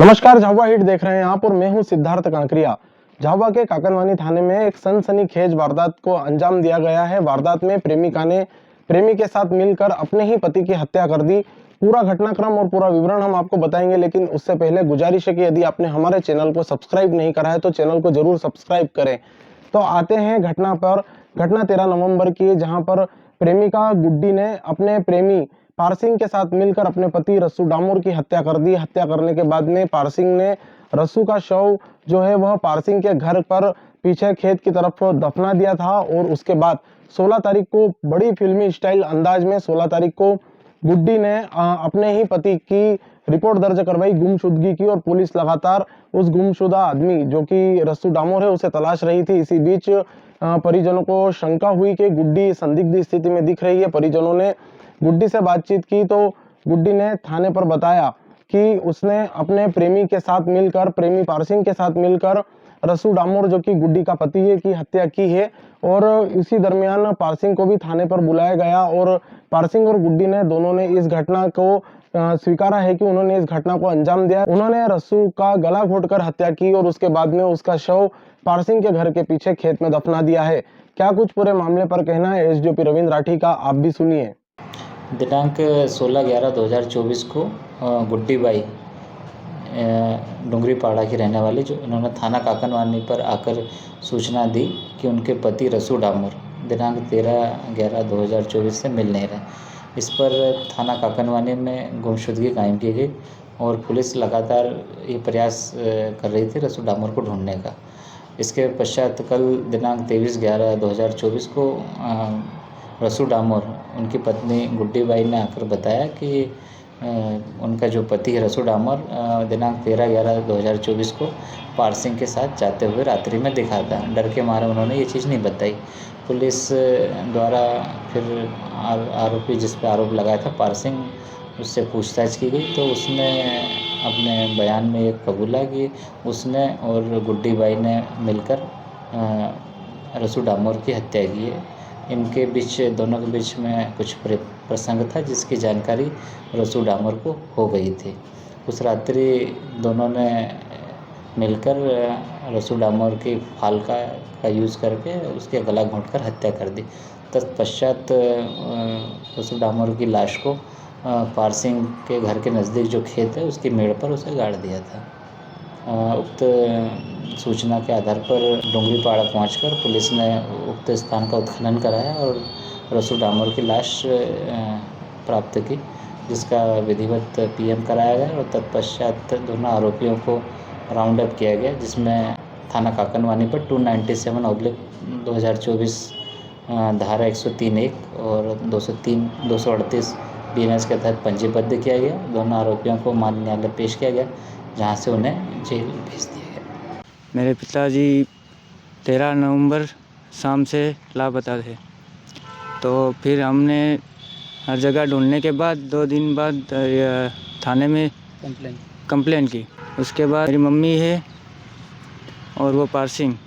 नमस्कार, झाबुआ हिट देख रहे हैं आप और मैं हूं सिद्धार्थ कांकरिया। झाबुआ के काकनवानी थाने में एक सनसनीखेज वारदात को अंजाम दिया गया है। वारदात में प्रेमिका ने प्रेमी के साथ मिलकर अपने ही पति की हत्या कर दी। पूरा घटनाक्रम और पूरा विवरण हम आपको बताएंगे, लेकिन उससे पहले गुजारिश है कि यदि आपने हमारे चैनल को सब्सक्राइब नहीं करा है तो चैनल को जरूर सब्सक्राइब करें। तो आते हैं घटना पर। घटना 13 नवंबर की, जहां पर प्रेमिका गुड्डी ने अपने प्रेमी पारसिंह के साथ मिलकर अपने पति रस्सू डामोर की हत्या कर दी। हत्या करने के बाद में पारसिंह ने रस्सू का शव जो है वह पारसिंह के घर पर पीछे खेत की तरफ दफना दिया था। और उसके बाद 16 तारीख को बड़ी फिल्मी स्टाइल अंदाज में 16 तारीख को गुड्डी ने अपने ही पति की रिपोर्ट दर्ज करवाई गुमशुदगी की। और पुलिस लगातार उस गुमशुदा आदमी जो कि रस्सू डामोर है उसे तलाश रही थी। इसी बीच परिजनों को शंका हुई कि गुड्डी संदिग्ध स्थिति में दिख रही है। परिजनों ने गुड्डी से बातचीत की तो गुड्डी ने थाने पर बताया कि उसने अपने प्रेमी के साथ मिलकर, प्रेमी पारसिंह के साथ मिलकर रस्सू डामोर जो कि गुड्डी का पति है की हत्या की है। और इसी दरमियान पारसिंह को भी थाने पर बुलाया गया और पारसिंह और गुड्डी ने दोनों ने इस घटना को स्वीकारा है कि उन्होंने इस घटना को अंजाम दिया। उन्होंने रस्सू का गला घोटकर हत्या की और उसके बाद में उसका शव पारसिंह के घर के पीछे खेत में दफना दिया है। क्या कुछ पूरे मामले पर कहना है एसडीओपी रविंद्र राठी का, आप भी सुनिए। दिनांक 16/11/2024 को गुड्डी बाई डुंगरीपाड़ा की रहने वाली, जो इन्होंने थाना काकनवानी पर आकर सूचना दी कि उनके पति रस्सू डामोर दिनांक 13/11/2024 से मिल नहीं रहे। इस पर थाना काकनवानी में गुमशुदगी कायम की गई और पुलिस लगातार ये प्रयास कर रही थी रस्सू डामोर को ढूंढने का। इसके पश्चात कल दिनांक 23/11/2024 को रस्सू डामोर, उनकी पत्नी गुड्डी बाई ने आकर बताया कि उनका जो पति है रस्सू डामोर दिनांक 13/11/2024 को पारसिंह के साथ जाते हुए रात्रि में दिखा था। डर के मारे उन्होंने ये चीज़ नहीं बताई। पुलिस द्वारा फिर आरोपी जिस पे आरोप लगाया था पारसिंह, उससे पूछताछ की गई तो उसने अपने बयान में ये कबूला कि उसने और गुड्डी बाई ने मिलकर रस्सू डामोर की हत्या की है। इनके बीच, दोनों के बीच में कुछ प्रसंग था जिसकी जानकारी रस्सू डामोर को हो गई थी। उस रात्रि दोनों ने मिलकर रस्सू डामोर की फाल का यूज़ करके उसके गला घोंटकर हत्या कर दी। तत्पश्चात रस्सू डामोर की लाश को पारसिंह के घर के नज़दीक जो खेत है उसकी मेड़ पर उसे गाड़ दिया था। उक्त सूचना के आधार पर डुंगरीपाड़ा पहुंचकर पुलिस ने उक्त स्थान का उत्खनन कराया और रस्सू डामोर की लाश प्राप्त की, जिसका विधिवत पीएम कराया गया और तत्पश्चात दोनों आरोपियों को राउंड अप किया गया, जिसमें थाना काकनवानी पर 297/2024 धारा 103(1) और 238 BNS के तहत पंजीबद्ध किया गया। दोनों आरोपियों को माननीय न्यायालय पेश किया गया, जहां से उन्हें जेल भेज दिया गया। मेरे पिताजी 13 नवंबर शाम से लापता थे, तो फिर हमने हर जगह ढूंढने के बाद 2 दिन बाद थाने में कंप्लेन की। उसके बाद मेरी मम्मी है और वो पारसिंह,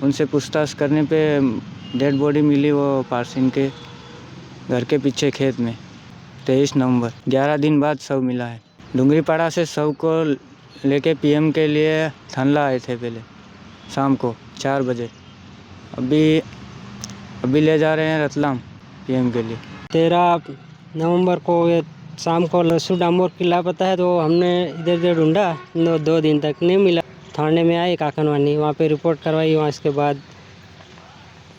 उनसे पूछताछ करने पे डेड बॉडी मिली वो पारसिंह के घर के पीछे खेत में 23 नवंबर। 11 दिन बाद शव मिला है। डुंगरीपाड़ा से शव को लेके पीएम के लिए थानला आए थे पहले शाम को 4 बजे। अभी ले जा रहे हैं रतलाम पीएम के लिए। 13 नवंबर को ये शाम को रस्सू डामोर की लापता है, तो हमने इधर उधर ढूंढा, 2 दिन तक नहीं मिला। थाने में आए काकनवानी, वहाँ पे रिपोर्ट करवाई। वहाँ इसके बाद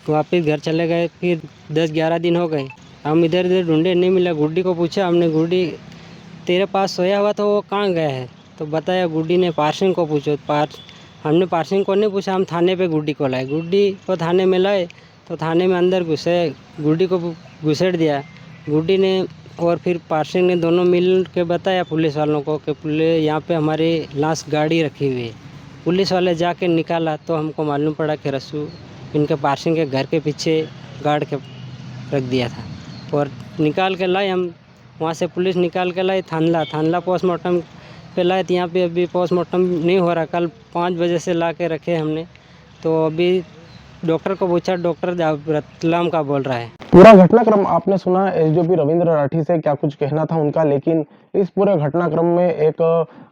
वापस घर चले गए। फिर 10-11 दिन हो गए, हम इधर उधर ढूंढे, नहीं मिला। गुड्डी को पूछा हमने, गुड्डी तेरे पास सोया हुआ तो वो कहाँ गया है? तो बताया गुड्डी ने पारसिंह को पूछो। हमने पारसिंह को नहीं पूछा, हम थाने पे गुड्डी को लाए। गुड्डी को थाने में लाए तो थाने में अंदर घुसे, गुड्डी को घुसेड़ दिया गुड्डी ने। और फिर पारसिंह ने दोनों मिल के बताया पुलिस वालों को कि पुलिस यहाँ पे हमारी लाश गाड़ी रखी हुई है। पुलिस वाले जाके निकाला तो हमको मालूम पड़ा कि रस्सू इनके पारसिंह के घर के पीछे गाड़ के रख दिया था। और निकाल के लाए हम, वहाँ से पुलिस निकाल के लाई थानला पोस्टमार्टम पे लाए। यहाँ पे अभी पोस्टमार्टम नहीं हो रहा, कल 5 बजे से ला के रखे हमने। तो अभी डॉक्टर को पूछा, डॉक्टर रतलाम का बोल रहा है। पूरा घटनाक्रम आपने सुना। एसडीओपी रविंद्र राठी से क्या कुछ कहना था उनका, लेकिन इस पूरे घटनाक्रम में एक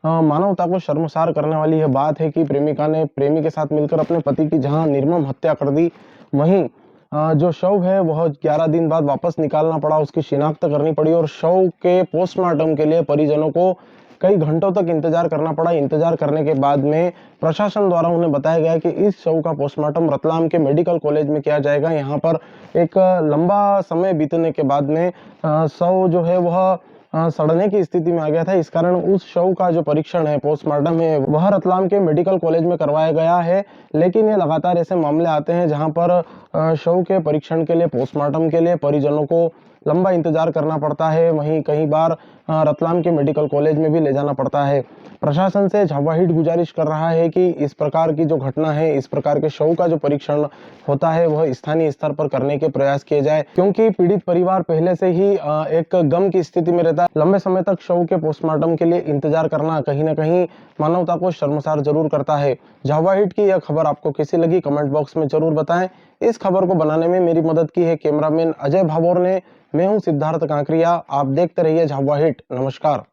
मानवता को शर्मसार करने वाली यह बात है कि प्रेमिका ने प्रेमी के साथ मिलकर अपने पति की जहां निर्मम हत्या कर दी, वहीं जो शव है वह 11 दिन बाद वापस निकालना पड़ा, उसकी शिनाख्त करनी पड़ी और शव के पोस्टमार्टम के लिए परिजनों को कई घंटों तक इंतजार करना पड़ा। इंतजार करने के बाद में प्रशासन द्वारा उन्हें बताया गया कि इस शव का पोस्टमार्टम रतलाम के मेडिकल कॉलेज में किया जाएगा। यहाँ पर एक लंबा समय बीतने के बाद में शव जो है वह सड़ने की स्थिति में आ गया था। इस कारण उस शव का जो परीक्षण है, पोस्टमार्टम है, वह रतलाम के मेडिकल कॉलेज में करवाया गया है। लेकिन ये लगातार ऐसे मामले आते हैं जहां पर शव के परीक्षण के लिए, पोस्टमार्टम के लिए परिजनों को लंबा इंतजार करना पड़ता है। वहीं कई बार रतलाम के मेडिकल कॉलेज में भी ले जाना पड़ता है। प्रशासन से झाबुआ हिट गुजारिश कर रहा है कि इस प्रकार की जो घटना है, इस प्रकार के शव का जो परीक्षण होता है वह स्थानीय स्तर पर करने के प्रयास किए जाए, क्योंकि पीड़ित परिवार पहले से ही एक गम की स्थिति में रहता है। लंबे समय तक शव के पोस्टमार्टम के लिए इंतजार करना कहीं ना कहीं मानवता को शर्मसार जरूर करता है। झाबुआ हिट की यह खबर आपको कैसी लगी, कमेंट बॉक्स में जरूर बताएं। इस खबर को बनाने में मेरी मदद की है कैमरामैन अजय भाभोर ने। मैं हूं सिद्धार्थ कांकरिया। आप देखते रहिए झाबुआ हिट। नमस्कार।